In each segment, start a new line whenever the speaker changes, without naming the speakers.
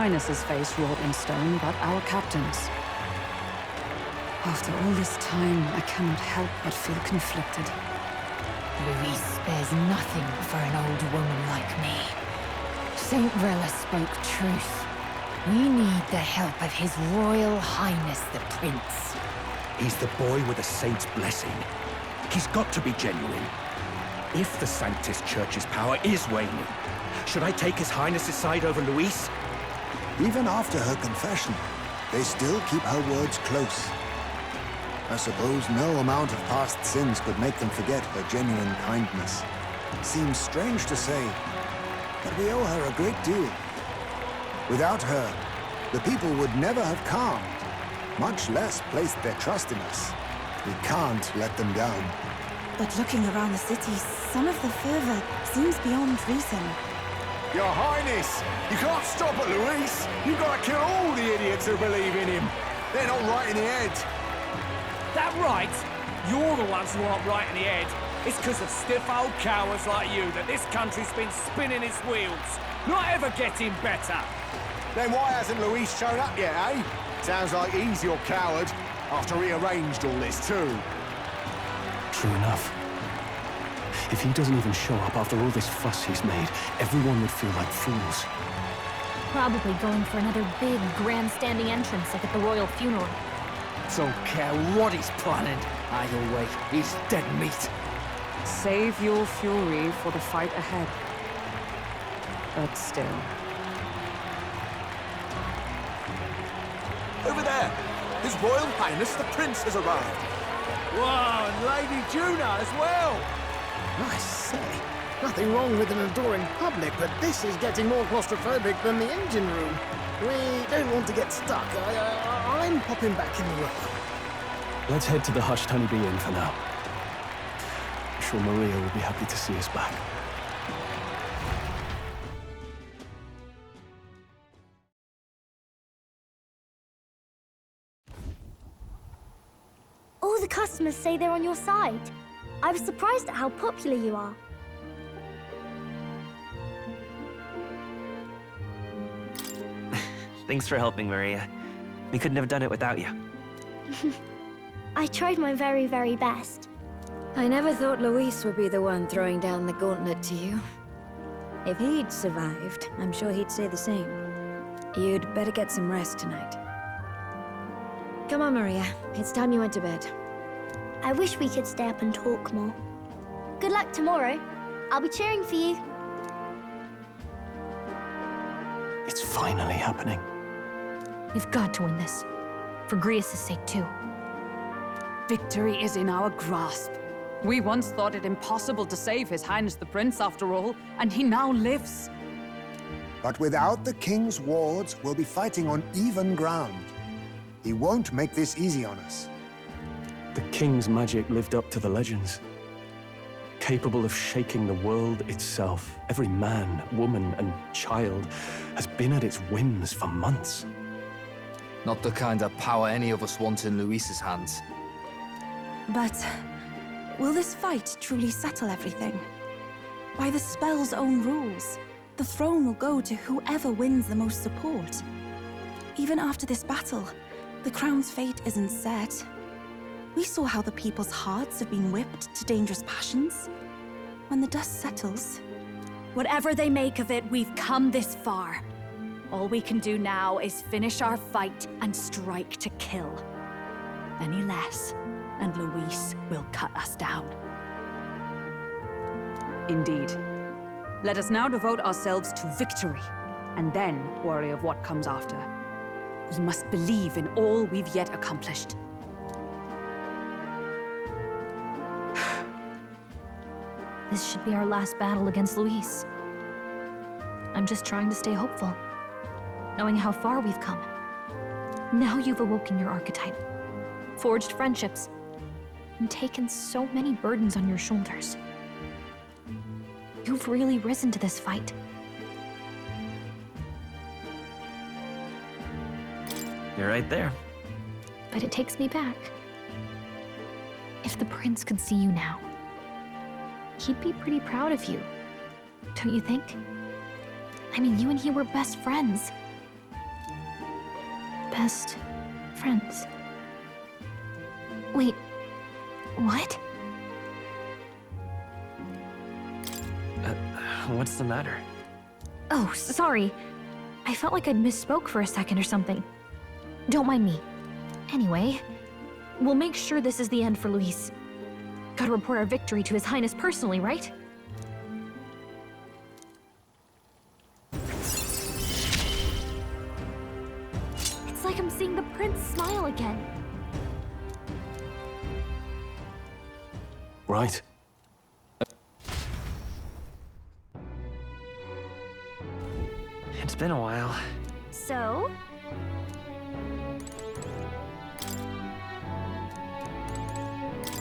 Highness's face wrought in stone, but our captain's. After all this time, I cannot help but feel conflicted.
Louis spares nothing for an old woman like me. Saint Rella spoke truth. We need the help of His Royal Highness the Prince.
He's the boy with a saint's blessing. He's got to be genuine. If the Sanctus Church's power is waning, should I take His Highness's side over Louise?
Even after her confession, they still keep her words close. I suppose no amount of past sins could make them forget her genuine kindness. Seems strange to say, but we owe her a great deal. Without her, the people would never have calmed, much less placed their trust in us. We can't let them down.
But looking around the city, some of the fervor seems beyond reason.
Your Highness, you can't stop at Luis. You've got to kill all the idiots who believe in him. They're not right in the head.
That right? You're the ones who aren't right in the head. It's because of stiff old cowards like you that this country's been spinning its wheels. Not ever getting better.
Then why hasn't Luis shown up yet, eh? Sounds like he's your coward, after he arranged all this too.
True enough. If he doesn't even show up after all this fuss he's made, everyone would feel like fools.
Probably going for another big, grandstanding entrance like at the royal funeral.
Don't care what he's planning. Either way, he's dead meat.
Save your fury for the fight ahead. But still.
Over there! His Royal Highness the Prince has arrived.
Whoa, and Lady Juna as well!
I say, nothing wrong with an adoring public, but this is getting more claustrophobic than the engine room. We don't want to get stuck. I'm popping back in the room.
Let's head to the Hushed Honeybee Inn for now. I'm sure Maria will be happy to see us back.
All the customers say they're on your side. I was surprised at how popular you are.
Thanks for helping, Maria. We couldn't have done it without you.
I tried my very, very best.
I never thought Luis would be the one throwing down the gauntlet to you. If he'd survived, I'm sure he'd say the same. You'd better get some rest tonight. Come on, Maria. It's time you went to bed.
I wish we could stay up and talk more. Good luck tomorrow. I'll be cheering for you.
It's finally happening.
We've got to win this. For Grius' sake, too.
Victory is in our grasp. We once thought it impossible to save His Highness the Prince, after all, and he now lives.
But without the King's wards, we'll be fighting on even ground. He won't make this easy on us.
The King's magic lived up to the legends. Capable of shaking the world itself, every man, woman, and child has been at its whims for months.
Not the kind of power any of us want in Luis's hands.
But will this fight truly settle everything? By the spell's own rules, the throne will go to whoever wins the most support. Even after this battle, the crown's fate isn't set. We saw how the people's hearts have been whipped to dangerous passions. When the dust settles...
Whatever they make of it, we've come this far. All we can do now is finish our fight and strike to kill. Any less, and Luis will cut us down.
Indeed. Let us now devote ourselves to victory, and then worry of what comes after. We must believe in all we've yet accomplished.
This should be our last battle against Luis. I'm just trying to stay hopeful, knowing how far we've come. Now you've awoken your archetype, forged friendships, and taken so many burdens on your shoulders. You've really risen to this fight.
You're right there.
But it takes me back. If the prince could see you now, he'd be pretty proud of you, don't you think? I mean, you and he were best friends. best friends. Wait, what?
What's the matter?
Oh, sorry. I felt like I'd misspoke for a second or something. Don't mind me. Anyway, we'll make sure this is the end for Luis. Gotta report our victory to His Highness personally, right? It's like I'm seeing the prince smile again.
Right.
It's been a while.
So?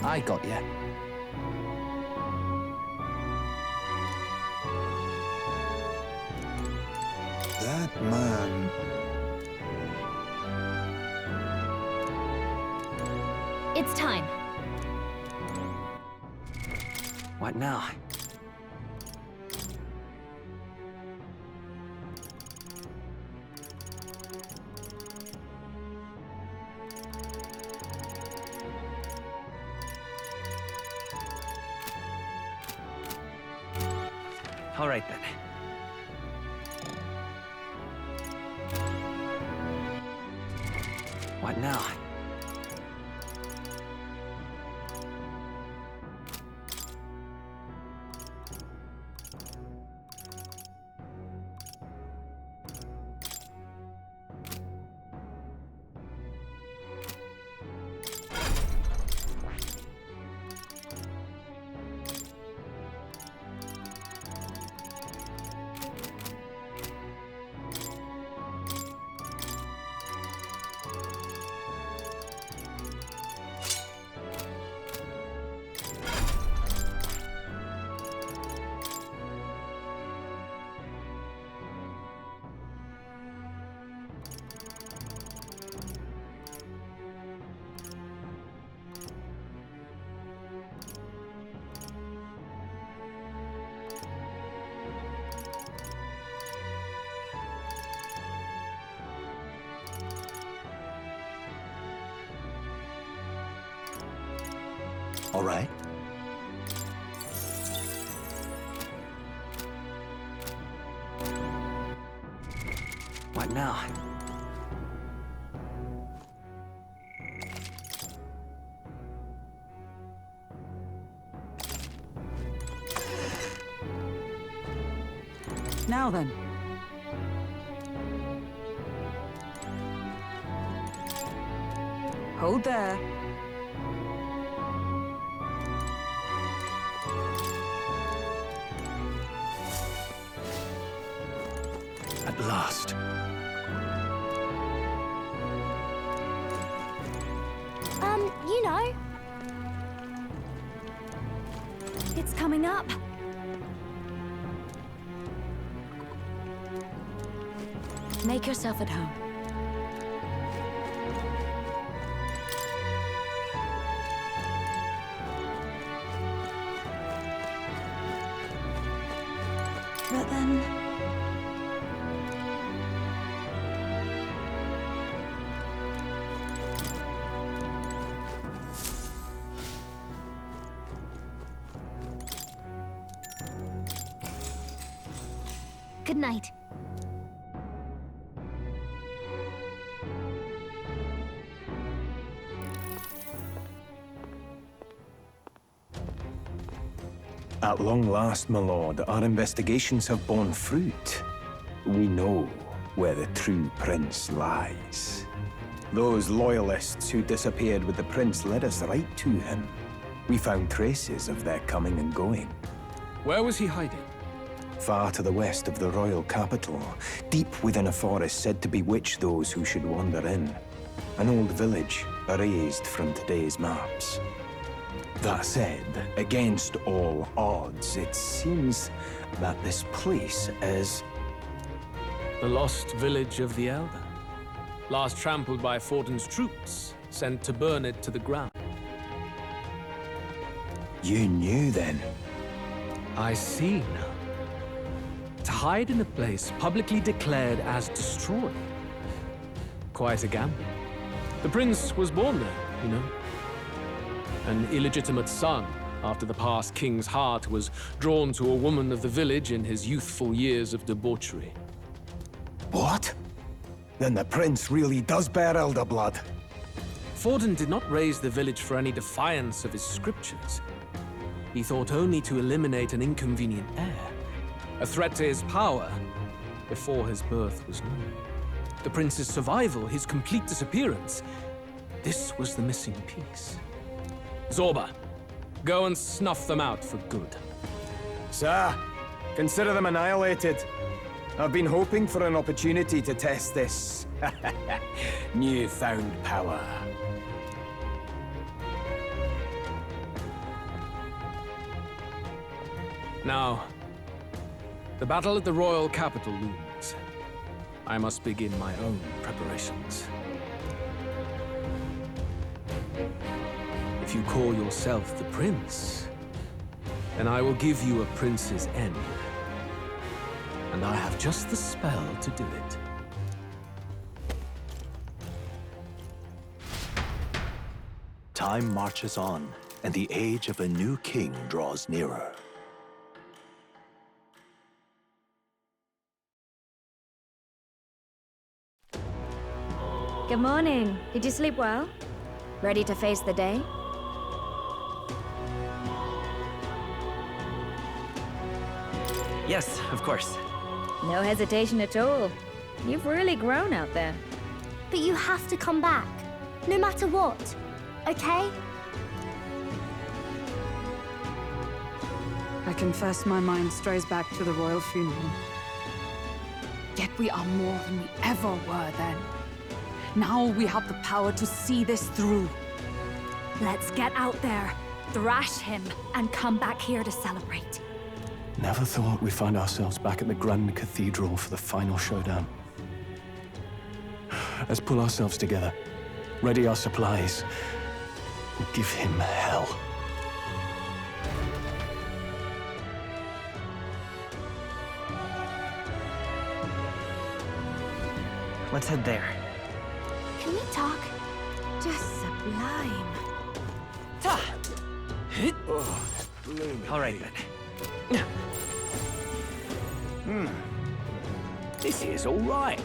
I got ya.
That man.
It's time.
What now? All right then. What now?
All right.
What now?
Now then. Hold there.
At last.
You know. It's coming up. Make yourself at home.
But then...
Good night.
At long last, my lord, our investigations have borne fruit. We know where the true prince lies. Those loyalists who disappeared with the prince led us right to him. We found traces of their coming and going.
Where was he hiding?
Far to the west of the royal capital, deep within a forest said to bewitch those who should wander in. An old village, erased from today's maps. That said, against all odds, it seems that this place is...
The lost village of the Elder. Last trampled by Fortin's troops, sent to burn it to the ground.
You knew then?
I see now. To hide in a place publicly declared as destroyed. Quite a gamble. The prince was born there, you know. An illegitimate son, after the past king's heart was drawn to a woman of the village in his youthful years of debauchery.
What? Then the prince really does bear elder blood.
Forden did not raise the village for any defiance of his scriptures. He thought only to eliminate an inconvenient heir, a threat to his power, before his birth was known. The prince's survival, his complete disappearance, this was the missing piece. Zorba, go and snuff them out for good.
Sir, consider them annihilated. I've been hoping for an opportunity to test this newfound power.
Now, the battle at the royal capital looms. I must begin my own preparations. If you call yourself the prince, then I will give you a prince's end. And I have just the spell to do it.
Time marches on, and the age of a new king draws nearer.
Good morning. Did you sleep well? Ready to face the day?
Yes, of course.
No hesitation at all. You've really grown out there.
But you have to come back, no matter what, okay?
I confess my mind strays back to the royal funeral. Yet we are more than we ever were then. Now we have the power to see this through.
Let's get out there, thrash him, and come back here to celebrate.
Never thought we'd find ourselves back at the Grand Cathedral for the final showdown. Let's pull ourselves together, ready our supplies, and give him hell.
Let's head there.
Can we talk?
Just sublime.
All right, then.
This is all right.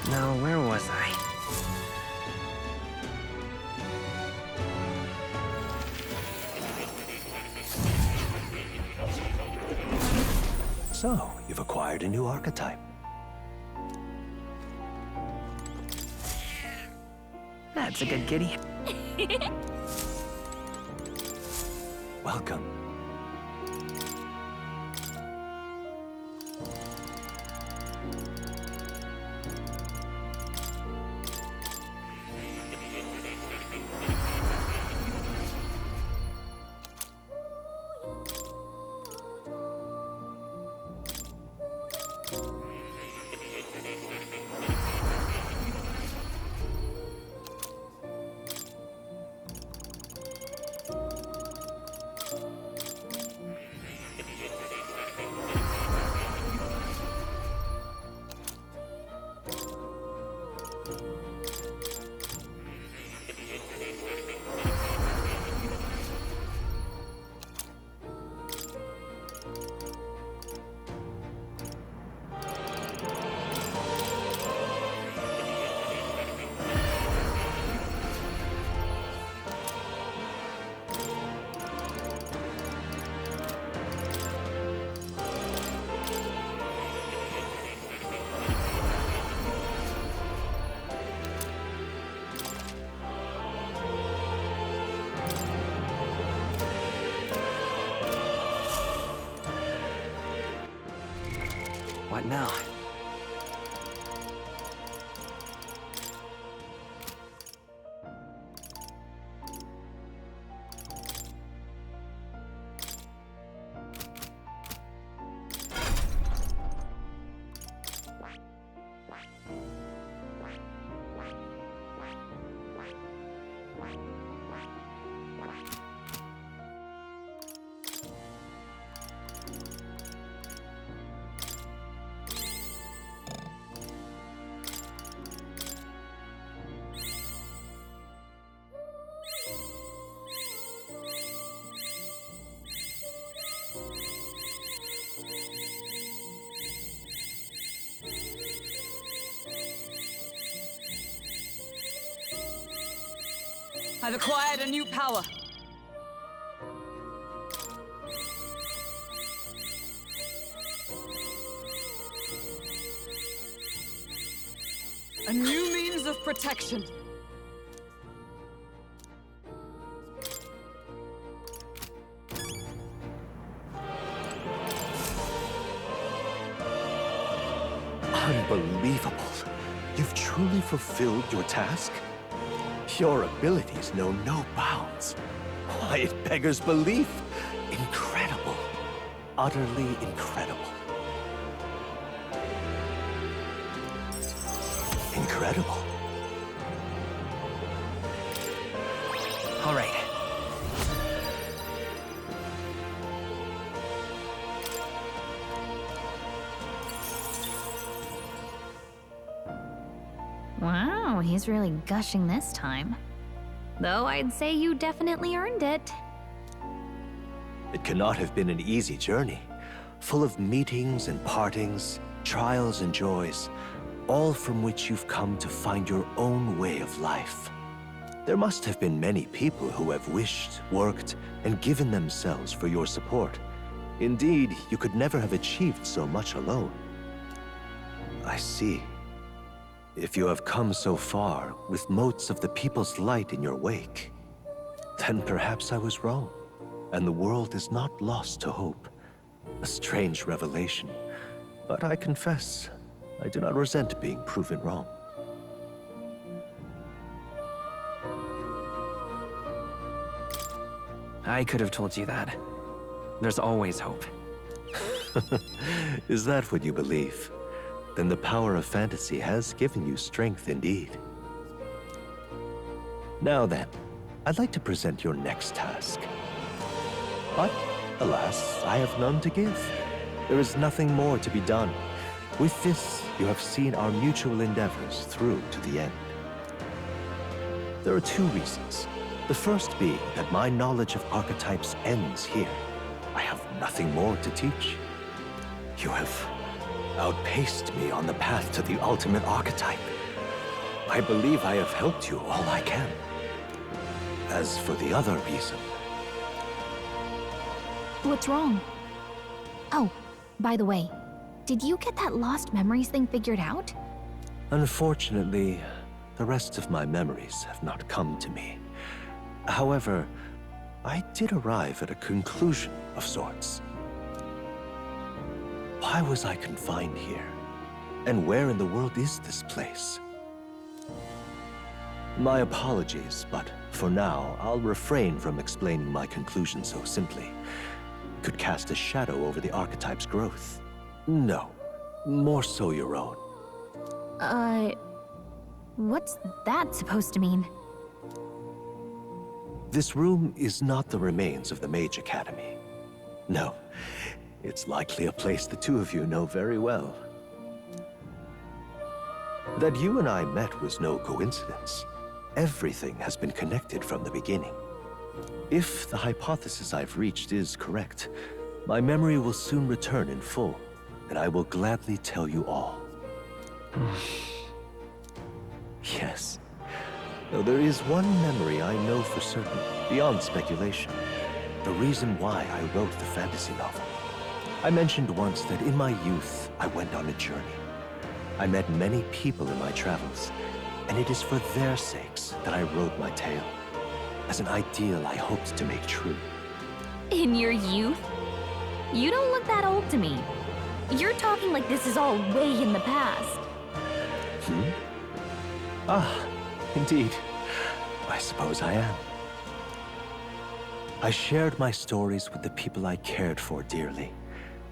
Now, where was I?
So, you've acquired a new archetype.
That's a good kitty.
Welcome.
What now?
I've acquired a new power. A new means of protection.
Unbelievable. You've truly fulfilled your task? Your abilities know no bounds. Why, it beggars belief. Incredible. Utterly incredible. Incredible.
All right.
Wow, he's really gushing this time. Though I'd say you definitely earned it.
It cannot have been an easy journey, full of meetings and partings, trials and joys, all from which you've come to find your own way of life. There must have been many people who have wished, worked, and given themselves for your support. Indeed, you could never have achieved so much alone. I see. If you have come so far with motes of the people's light in your wake, then perhaps I was wrong, and the world is not lost to hope. A strange revelation, but I confess, I do not resent being proven wrong.
I could have told you that. There's always hope.
Is that what you believe? Then the power of fantasy has given you strength indeed. Now then, I'd like to present your next task. But, alas, I have none to give. There is nothing more to be done. With this, you have seen our mutual endeavors through to the end. There are two reasons. The first being that my knowledge of archetypes ends here. I have nothing more to teach. You have outpaced me on the path to the ultimate archetype. I believe I have helped you all I can. As for the other reason...
What's wrong? Oh, by the way, did you get that lost memories thing figured out?
Unfortunately, the rest of my memories have not come to me. However, I did arrive at a conclusion of sorts. Why was I confined here? And where in the world is this place? My apologies, but for now, I'll refrain from explaining my conclusion so simply. It could cast a shadow over the archetype's growth. No, more so your own.
What's that supposed to mean?
This room is not the remains of the Mage Academy. No, it's likely a place the two of you know very well. That you and I met was no coincidence. Everything has been connected from the beginning. If the hypothesis I've reached is correct, my memory will soon return in full, and I will gladly tell you all. Yes. Though there is one memory I know for certain, beyond speculation. The reason why I wrote the fantasy novel. I mentioned once that in my youth, I went on a journey. I met many people in my travels, and it is for their sakes that I wrote my tale, as an ideal I hoped to make true.
In your youth? You don't look that old to me. You're talking like this is all way in the past.
Ah, indeed. I suppose I am. I shared my stories with the people I cared for dearly,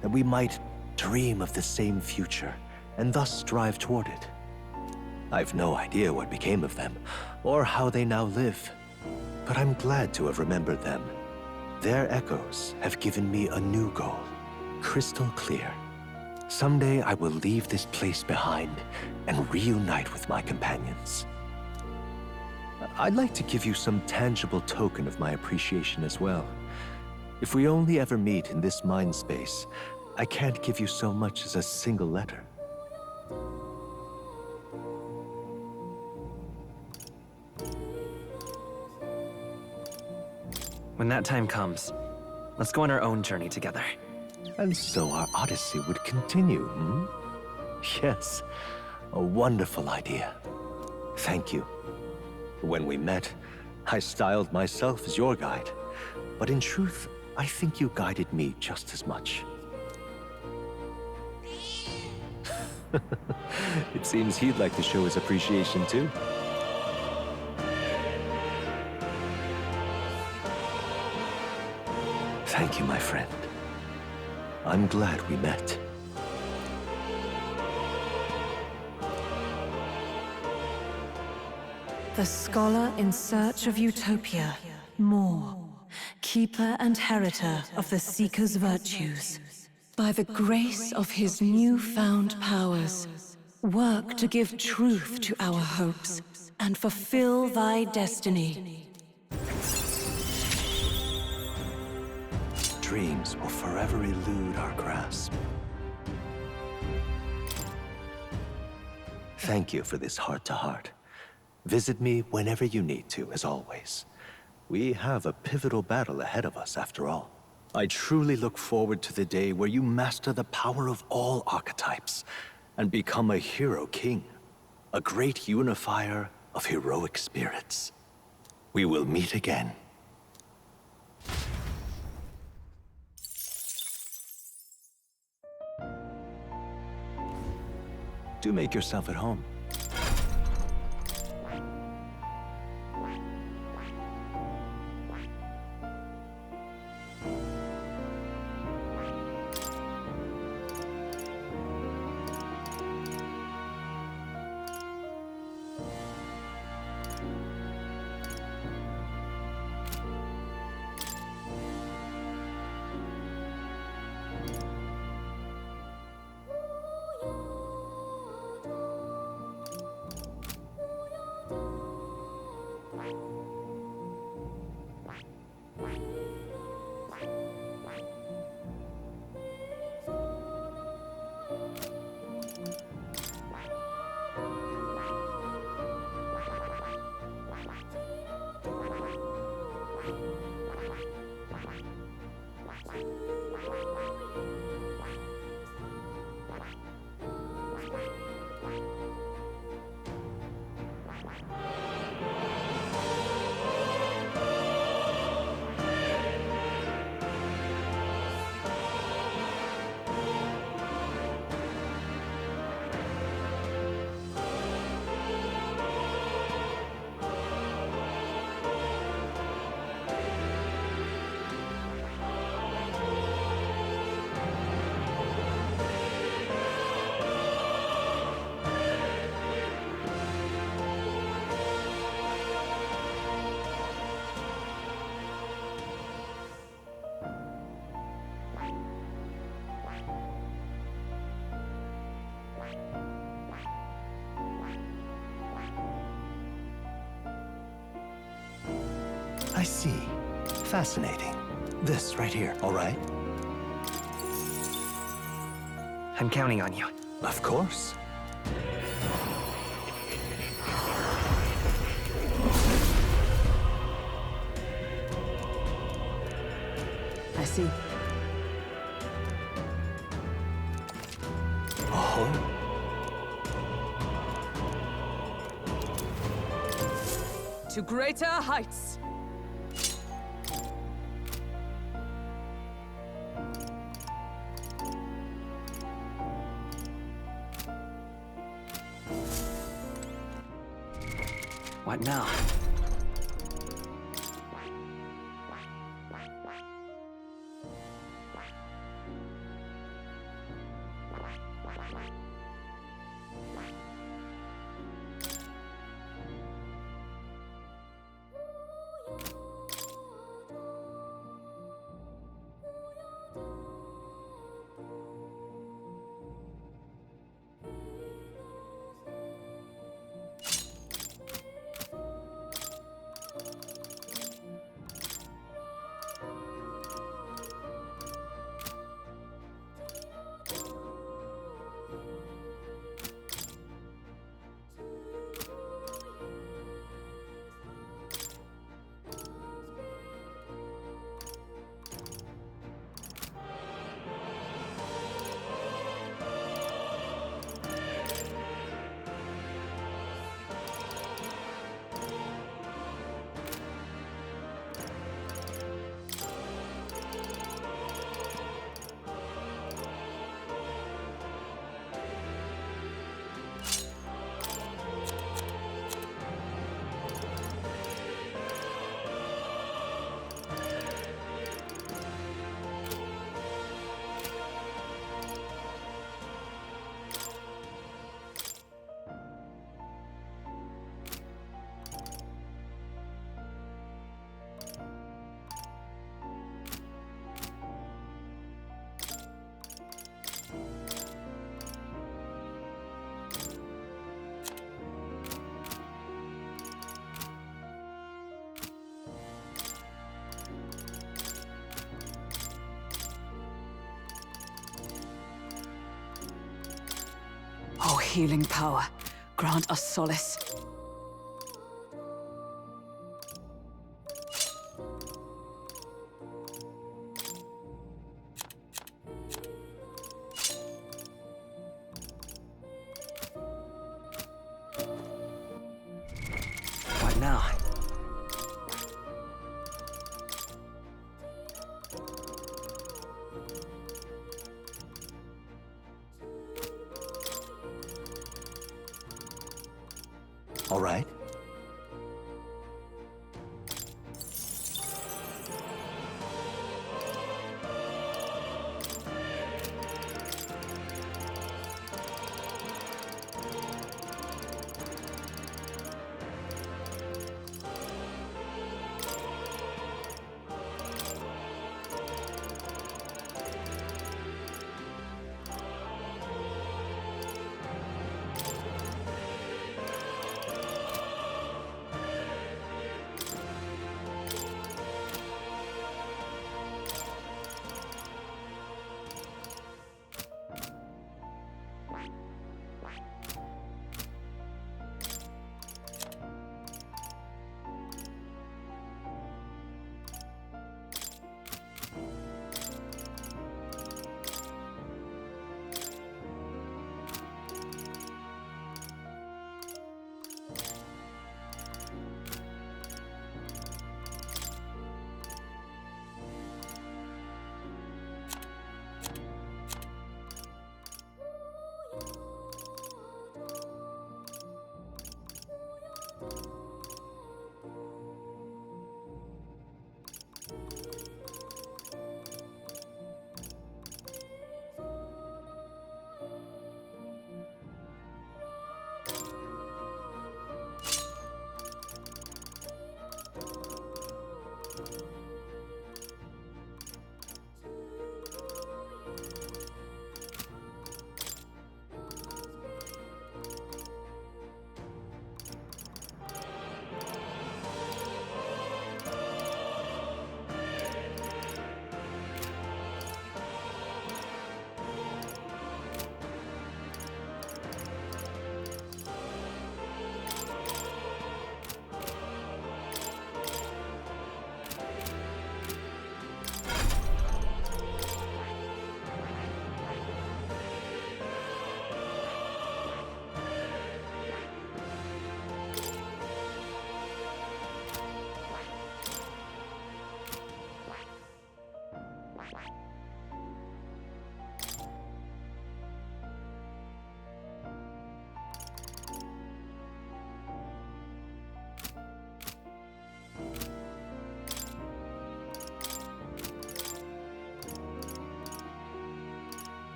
that we might dream of the same future, and thus strive toward it. I've no idea what became of them, or how they now live, but I'm glad to have remembered them. Their echoes have given me a new goal, crystal clear. Someday I will leave this place behind and reunite with my companions. I'd like to give you some tangible token of my appreciation as well. If we only ever meet in this mind space, I can't give you so much as a single letter.
When that time comes, let's go on our own journey together.
And so our odyssey would continue, hmm? Yes, a wonderful idea. Thank you. When we met, I styled myself as your guide. But in truth, I think you guided me just as much. It seems he'd like to show his appreciation too. Thank you, my friend. I'm glad we met.
The scholar in search of utopia, Moore, keeper and heritor of the Seeker's virtues. By the grace of his newfound powers, work to give truth to our hopes and fulfill thy destiny.
Dreams will forever elude our grasp. Thank you for this heart-to-heart. Visit me whenever you need to, as always. We have a pivotal battle ahead of us, after all. I truly look forward to the day where you master the power of all archetypes and become a hero king, a great unifier of heroic spirits. We will meet again. Do make yourself at home. I see. Fascinating. This right here, all right?
I'm counting on you.
Of course.
I see.
Oh.
To greater heights!
What now?
healing power, grant us solace.
What now?
All right.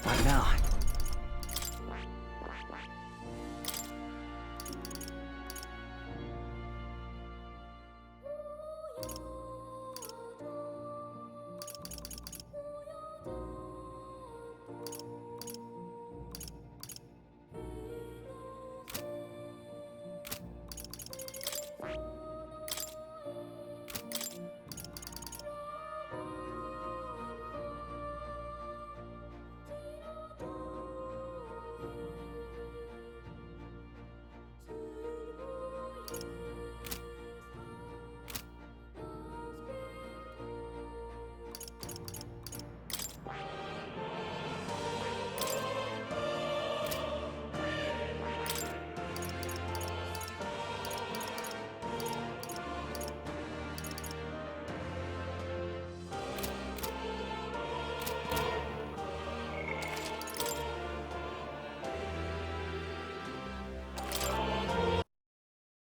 What now?